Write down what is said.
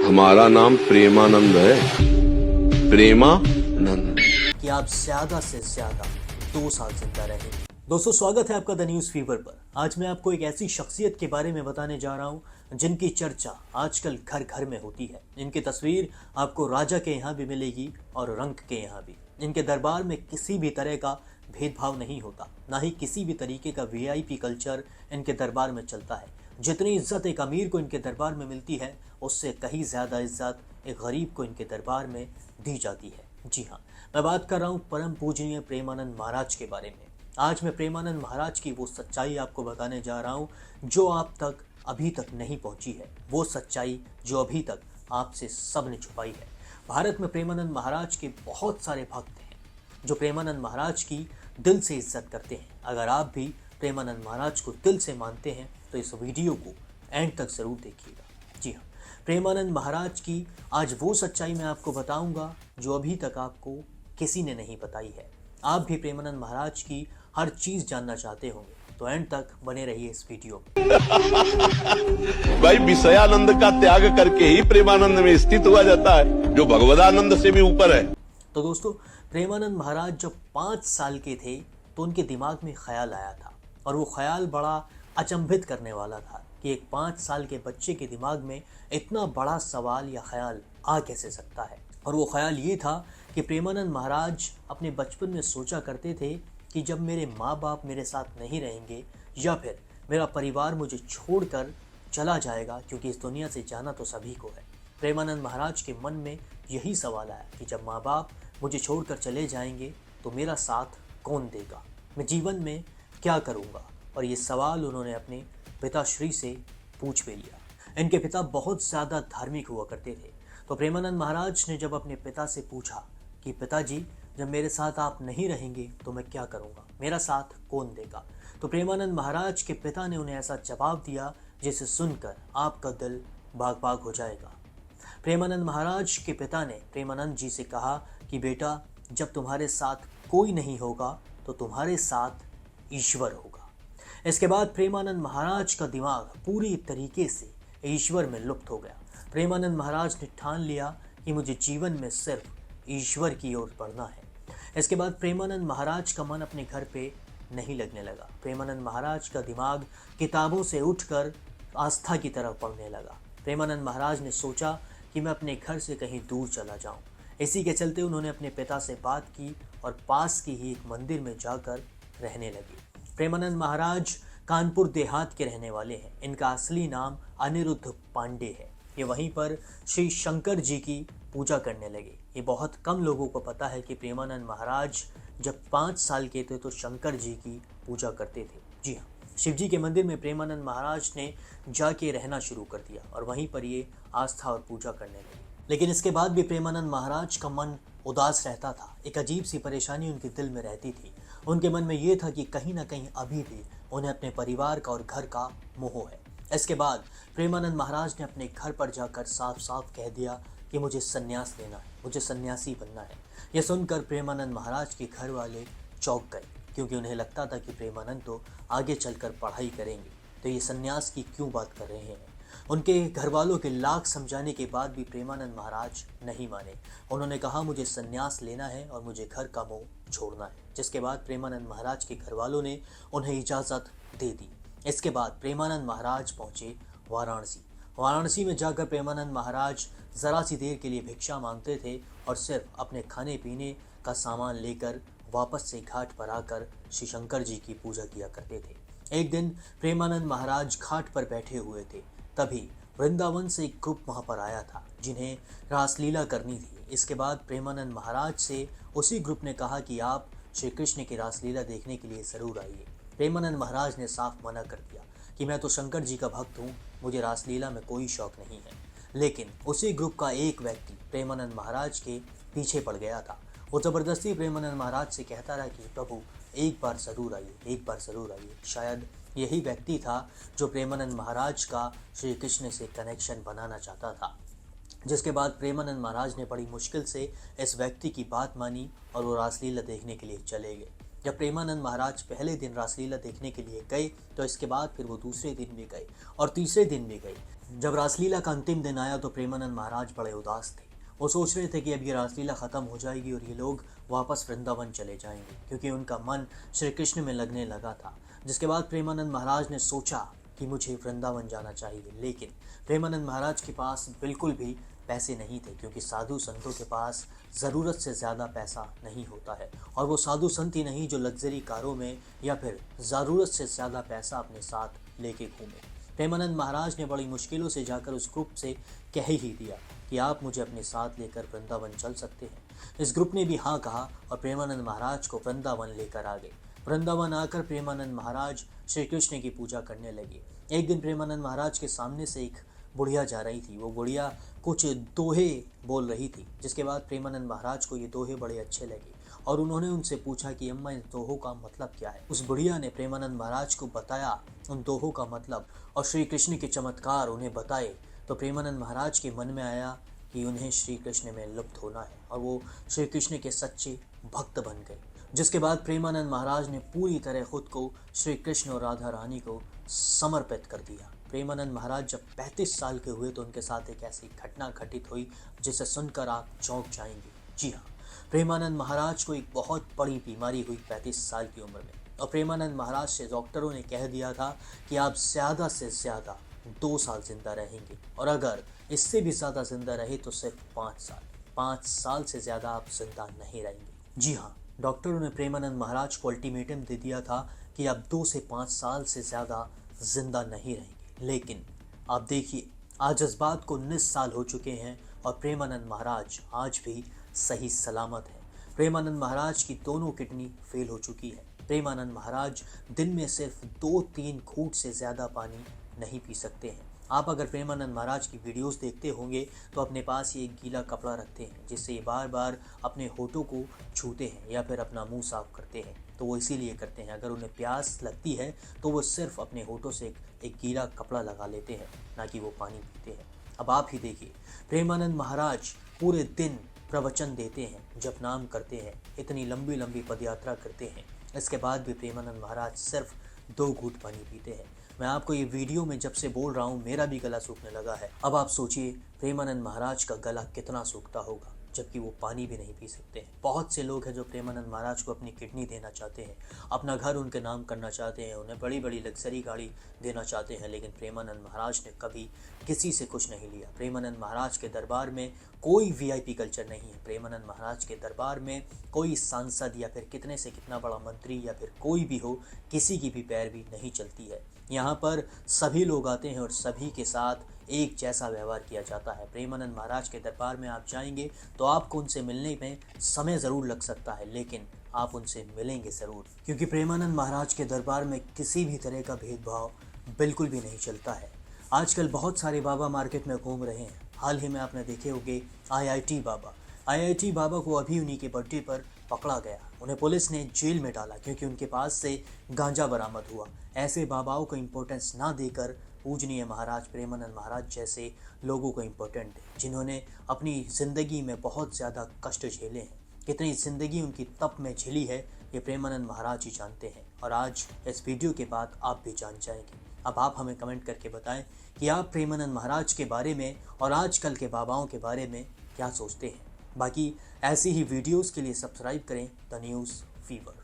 हमारा नाम प्रेमानंद है। प्रेमानंद। कि आप ज्यादा से ज्यादा 2 साल जिंदा रहे। दोस्तों, स्वागत है आपका द न्यूज़ फीवर पर। आज मैं आपको एक ऐसी शख्सियत के बारे में बताने जा रहा हूं जिनकी चर्चा आजकल घर घर में होती है। इनकी तस्वीर आपको राजा के यहाँ भी मिलेगी और रंक के यहाँ भी। इनके दरबार में किसी भी तरह का भेदभाव नहीं होता, ना ही किसी भी तरीके का वीआईपी कल्चर इनके दरबार में चलता है। जितनी इज्जत एक अमीर को इनके दरबार में मिलती है, उससे कहीं ज़्यादा इज्जत एक गरीब को इनके दरबार में दी जाती है। जी हाँ, मैं बात कर रहा हूँ परम पूजनीय प्रेमानंद महाराज के बारे में। आज मैं प्रेमानंद महाराज की वो सच्चाई आपको बताने जा रहा हूँ जो आप तक अभी तक नहीं पहुँची है, वो सच्चाई जो अभी तक आपसे सब ने छुपाई है। भारत में प्रेमानंद महाराज के बहुत सारे भक्त हैं जो प्रेमानंद महाराज की दिल से इज्जत करते हैं। अगर आप भी प्रेमानंद महाराज को दिल से मानते हैं तो इस वीडियो को एंड तक ज़रूर देखिएगा। जी हाँ, प्रेमानंद महाराज की आज वो सच्चाई मैं आपको बताऊंगा जो अभी तक आपको किसी ने नहीं बताई है। आप भी प्रेमानंद महाराज की हर चीज़ जानना चाहते होंगे तो एंड तक बने रहिए इस वीडियो में। भाई, विषयानंद का त्याग करके ही प्रेमानंद में स्थित हुआ जाता है जो भगवदानंद से भी ऊपर है। तो दोस्तों, प्रेमानंद महाराज जब 5 साल के थे तो उनके दिमाग में ख्याल आया था, और वो ख्याल बड़ा अचंभित करने वाला था कि एक 5 साल के बच्चे के दिमाग में इतना बड़ा सवाल या ख्याल आ कैसे सकता है। और वो ख्याल ये था कि प्रेमानंद महाराज अपने बचपन में सोचा करते थे कि जब मेरे माँ बाप मेरे साथ नहीं रहेंगे या फिर मेरा परिवार मुझे छोड़कर चला जाएगा, क्योंकि इस दुनिया से जाना तो सभी को है। प्रेमानंद महाराज के मन में यही सवाल आया कि जब माँ बाप मुझे छोड़कर चले जाएंगे तो मेरा साथ कौन देगा, मैं जीवन में क्या करूँगा। और ये सवाल उन्होंने अपने पिताश्री से पूछ भी लिया। इनके पिता बहुत ज़्यादा धार्मिक हुआ करते थे, तो प्रेमानंद महाराज ने जब अपने पिता से पूछा कि पिताजी, जब मेरे साथ आप नहीं रहेंगे तो मैं क्या करूँगा, मेरा साथ कौन देगा, तो प्रेमानंद महाराज के पिता ने उन्हें ऐसा जवाब दिया जिसे सुनकर आपका दिल बाग बाग हो जाएगा। प्रेमानंद महाराज के पिता ने प्रेमानंद जी से कहा कि बेटा, जब तुम्हारे साथ कोई नहीं होगा तो तुम्हारे साथ ईश्वर होगा। इसके बाद प्रेमानंद महाराज का दिमाग पूरी तरीके से ईश्वर में लुप्त हो गया। प्रेमानंद महाराज ने ठान लिया कि मुझे जीवन में सिर्फ ईश्वर की ओर बढ़ना है। इसके बाद प्रेमानंद महाराज का मन अपने घर पे नहीं लगने लगा। प्रेमानंद महाराज का दिमाग किताबों से उठकर आस्था की तरफ बढ़ने लगा। प्रेमानंद महाराज ने सोचा कि मैं अपने घर से कहीं दूर चला जाऊं। इसी के चलते उन्होंने अपने पिता से बात की और पास की ही एक मंदिर में जाकर रहने लगे। प्रेमानंद महाराज कानपुर देहात के रहने वाले हैं। इनका असली नाम अनिरुद्ध पांडे है। ये वहीं पर श्री शंकर जी की पूजा करने लगे। ये बहुत कम लोगों को पता है कि प्रेमानंद महाराज जब 5 साल के थे तो शंकर जी की पूजा करते थे। जी हाँ, शिव जी के मंदिर में प्रेमानंद महाराज ने जाके रहना शुरू कर दिया और वहीं पर ये आस्था और पूजा करने लगे। लेकिन इसके बाद भी प्रेमानंद महाराज का मन उदास रहता था। एक अजीब सी परेशानी उनके दिल में रहती थी। उनके मन में ये था कि कहीं ना कहीं अभी भी उन्हें अपने परिवार का और घर का मोह है। इसके बाद प्रेमानंद महाराज ने अपने घर पर जाकर साफ साफ कह दिया कि मुझे संन्यास लेना है, मुझे सन्यासी बनना है। यह सुनकर प्रेमानंद महाराज के घर वाले चौंक गए, क्योंकि उन्हें लगता था कि प्रेमानंद तो आगे चलकर पढ़ाई करेंगे, तो ये सन्यास की क्यों बात कर रहे हैं। उनके घर वालों के लाख समझाने के बाद भी प्रेमानंद महाराज नहीं माने। उन्होंने कहा मुझे संन्यास लेना है और मुझे घर का मोह छोड़ना है। जिसके बाद प्रेमानंद महाराज के घर वालों ने उन्हें इजाज़त दे दी। इसके बाद प्रेमानंद महाराज पहुंचे वाराणसी। वाराणसी में जाकर प्रेमानंद महाराज ज़रा सी देर के लिए भिक्षा मांगते थे और सिर्फ अपने खाने पीने का सामान लेकर वापस से घाट पर आकर श्री शंकर जी की पूजा किया करते थे। एक दिन प्रेमानंद महाराज घाट पर बैठे हुए थे, तभी वृंदावन से एक ग्रुप वहाँ पर आया था जिन्हें रासलीला करनी थी। इसके बाद प्रेमानंद महाराज से उसी ग्रुप ने कहा कि आप श्री कृष्ण की रासलीला देखने के लिए ज़रूर आइए। प्रेमानंद महाराज ने साफ मना कर दिया कि मैं तो शंकर जी का भक्त हूँ, मुझे रासलीला में कोई शौक नहीं है। लेकिन उसी ग्रुप का एक व्यक्ति प्रेमानंद महाराज के पीछे पड़ गया था। वो ज़बरदस्ती प्रेमानंद महाराज से कहता रहा कि प्रभु एक बार ज़रूर आइए, एक बार ज़रूर आइए। शायद यही व्यक्ति था जो प्रेमानंद महाराज का श्री कृष्ण से कनेक्शन बनाना चाहता था। जिसके बाद प्रेमानंद महाराज ने बड़ी मुश्किल से इस व्यक्ति की बात मानी और वो रासलीला देखने के लिए चले गए। जब प्रेमानंद महाराज पहले दिन रासलीला देखने के लिए गए तो इसके बाद फिर वो दूसरे दिन भी गए और तीसरे दिन भी गए। जब रासलीला का अंतिम दिन आया तो प्रेमानंद महाराज बड़े उदास थे। वो सोच रहे थे कि अब ये रासलीला ख़त्म हो जाएगी और ये लोग वापस वृंदावन चले जाएंगे, क्योंकि उनका मन श्री कृष्ण में लगने लगा था। जिसके बाद प्रेमानंद महाराज ने सोचा कि मुझे वृंदावन जाना चाहिए, लेकिन प्रेमानंद महाराज के पास बिल्कुल भी पैसे नहीं थे, क्योंकि साधु संतों के पास ज़रूरत से ज़्यादा पैसा नहीं होता है, और वो साधु संत ही नहीं जो लग्जरी कारों में या फिर ज़रूरत से ज़्यादा पैसा अपने साथ लेके घूमे। प्रेमानंद महाराज ने बड़ी मुश्किलों से जाकर उस ग्रुप से कह ही दिया कि आप मुझे अपने साथ लेकर वृंदावन चल सकते हैं। इस ग्रुप ने भी हाँ कहा और प्रेमानंद महाराज को वृंदावन लेकर आ गए। वृंदावन आकर प्रेमानंद महाराज श्री कृष्ण की पूजा करने लगे। एक दिन प्रेमानंद महाराज के सामने से एक बुढ़िया जा रही थी। वो बुढ़िया कुछ दोहे बोल रही थी, जिसके बाद प्रेमानंद महाराज को ये दोहे बड़े अच्छे लगे और उन्होंने उनसे पूछा कि अम्मा इन दोहों का मतलब क्या है। उस बुढ़िया ने प्रेमानंद महाराज को बताया उन दोहों का मतलब और श्री कृष्ण के चमत्कार उन्हें बताए। तो प्रेमानंद महाराज के मन में आया कि उन्हें श्री कृष्ण में लुप्त होना है और वो श्री कृष्ण के सच्चे भक्त बन गए। जिसके बाद प्रेमानंद महाराज ने पूरी तरह खुद को श्री कृष्ण और राधा रानी को समर्पित कर दिया। प्रेमानंद महाराज जब 35 साल के हुए तो उनके साथ एक ऐसी घटना घटित हुई जिसे सुनकर आप चौंक जाएंगे। जी हाँ, प्रेमानंद महाराज को एक बहुत बड़ी बीमारी हुई 35 साल की उम्र में, और प्रेमानंद महाराज से डॉक्टरों ने कह दिया था कि आप ज़्यादा से ज़्यादा 2 साल जिंदा रहेंगे, और अगर इससे भी ज़्यादा जिंदा रहे तो सिर्फ 5 साल। 5 साल से ज़्यादा आप जिंदा नहीं रहेंगे। जी हाँ, डॉक्टरों ने प्रेमानंद महाराज को अल्टीमेटम दे दिया था कि आप 2 से 5 साल से ज़्यादा जिंदा नहीं रहेंगे। लेकिन आप देखिए, आज इस बात को 19 साल हो चुके हैं और प्रेमानंद महाराज आज भी सही सलामत है। प्रेमानंद महाराज की दोनों किडनी फेल हो चुकी है। प्रेमानंद महाराज दिन में सिर्फ 2-3 घूंट से ज़्यादा पानी नहीं पी सकते हैं। आप अगर प्रेमानंद महाराज की वीडियोस देखते होंगे तो अपने पास ये एक गीला कपड़ा रखते हैं, जिससे ये बार बार अपने होठों को छूते हैं या फिर अपना मुंह साफ करते हैं। तो वो इसीलिए करते हैं, अगर उन्हें प्यास लगती है तो वो सिर्फ अपने होठों से एक गीला कपड़ा लगा लेते हैं, ना कि वो पानी पीते हैं। अब आप ही देखिए, प्रेमानंद महाराज पूरे दिन प्रवचन देते हैं, जप नाम करते हैं, इतनी लंबी लंबी पदयात्रा करते हैं, इसके बाद भी प्रेमानंद महाराज सिर्फ 2 घूंट पानी पीते हैं। मैं आपको ये वीडियो में जब से बोल रहा हूँ मेरा भी गला सूखने लगा है। अब आप सोचिए प्रेमानंद महाराज का गला कितना सूखता होगा, जबकि वो पानी भी नहीं पी सकते हैं। बहुत से लोग हैं जो प्रेमानंद महाराज को अपनी किडनी देना चाहते हैं, अपना घर उनके नाम करना चाहते हैं, उन्हें बड़ी बड़ी लग्जरी गाड़ी देना चाहते हैं, लेकिन प्रेमानंद महाराज ने कभी किसी से कुछ नहीं लिया। प्रेमानंद महाराज के दरबार में कोई वीआईपी कल्चर नहीं है। प्रेमानंद महाराज के दरबार में कोई सांसद या फिर कितने से कितना बड़ा मंत्री या फिर कोई भी हो, किसी की भी पैरवी नहीं चलती है। यहाँ पर सभी लोग आते हैं और सभी के साथ एक जैसा व्यवहार किया जाता है। प्रेमानंद महाराज के दरबार में आप जाएंगे तो आपको उनसे मिलने में समय ज़रूर लग सकता है, लेकिन आप उनसे मिलेंगे ज़रूर, क्योंकि प्रेमानंद महाराज के दरबार में किसी भी तरह का भेदभाव बिल्कुल भी नहीं चलता है। आजकल बहुत सारे बाबा मार्केट में घूम रहे हैं। हाल ही में आपने देखे होंगे IIT बाबा। IIT बाबा को अभी उन्हीं के बर्थडे पर पकड़ा गया। उन्हें पुलिस ने जेल में डाला क्योंकि उनके पास से गांजा बरामद हुआ। ऐसे बाबाओं को इम्पोर्टेंस ना देकर पूजनीय महाराज प्रेमानंद महाराज जैसे लोगों को इम्पोर्टेंट है, जिन्होंने अपनी ज़िंदगी में बहुत ज़्यादा कष्ट झेले हैं। कितनी ज़िंदगी उनकी तप में झेली है ये प्रेमानंद महाराज ही जानते हैं, और आज इस वीडियो के बाद आप भी जान जाएंगे। अब आप हमें कमेंट करके बताएं कि आप प्रेमानंद महाराज के बारे में और आजकल के बाबाओं के बारे में क्या सोचते हैं। बाकी ऐसी ही वीडियोस के लिए सब्सक्राइब करें द न्यूज़ फीवर।